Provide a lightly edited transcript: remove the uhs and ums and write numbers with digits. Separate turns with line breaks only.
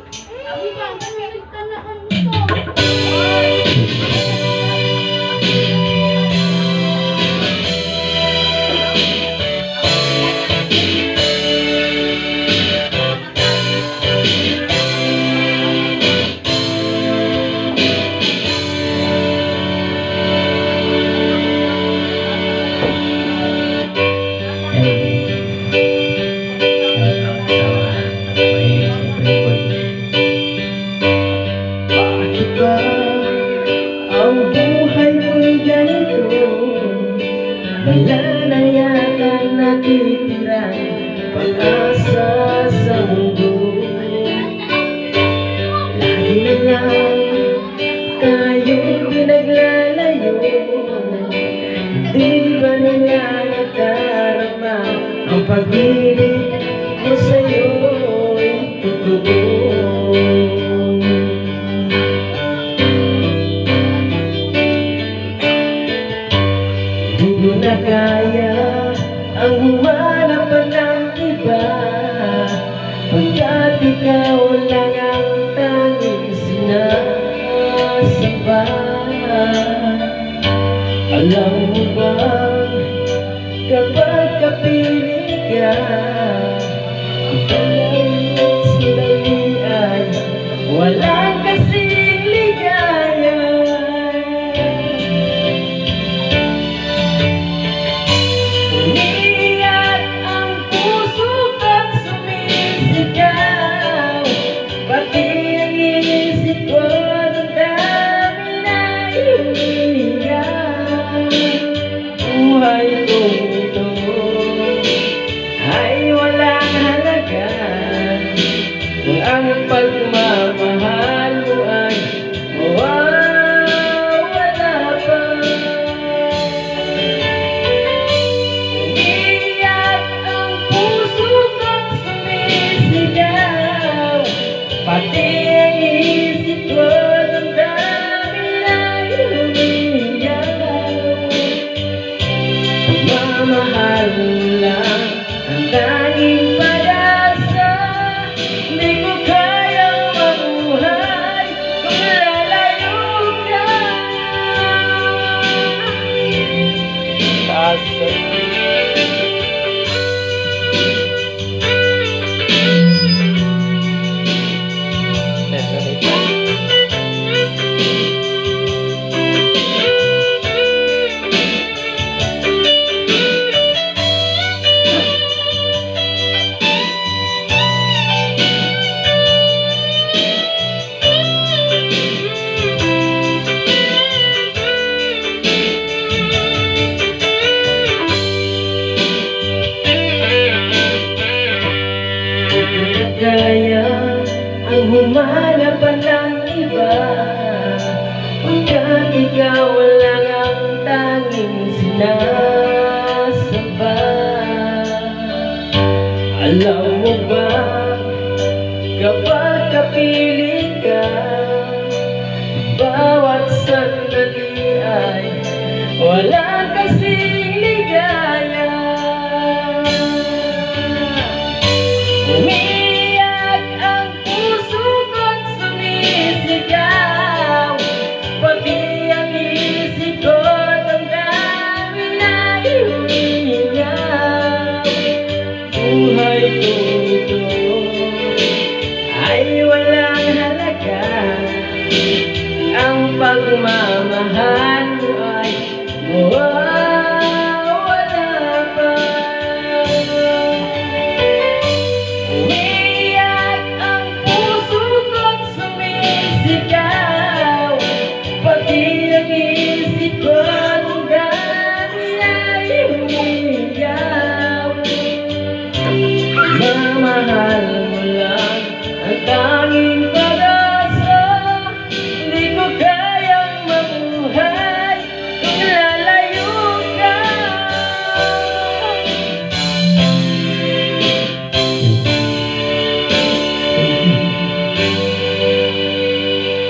Abi ba, namilig ka na kanito.
Bakit ba ang buhay ko'y ganito? Wala na yata natitirang pag-asa sa mundo. Lagi na lang tayong pinaglalayo. Di ba nila nadarama ang pag-ibig ko sa'yo'y totoo? Di ko na kaya ang humanap pa ng iba, pagkat ikaw lang ang tanging sinasamba. Alam mo ba, kapag kapili ka, ang bawat sandali ay walang kasing ligaya. Umiiyak ang puso't at sumisigaw, pati ang isip ko ng dami na umiiyak. Buhay kong ito ay walang halaga kung ang pagmamahal mo ay mawawala pa. Umiiyak ang puso't at sumisigaw, pati ang isip ko ng dami na umiiyak. Pagmamahal mo lang ang tanging pag-asa. Di ko kayang mabuhay kung lalayo ka. Kaya ang humanap pa ng iba, pagkat ikaw lang ang tanging sinasamba. Alam mo ba, kapag kapili ka, bawat sandali ay wala kasing ligaya. Umiiyak ang puso ko't sumisigaw, pati ang isip ko ng dami na umiiyak. Buhay ko ito ay walang halaga, ang pagmamahal mo ay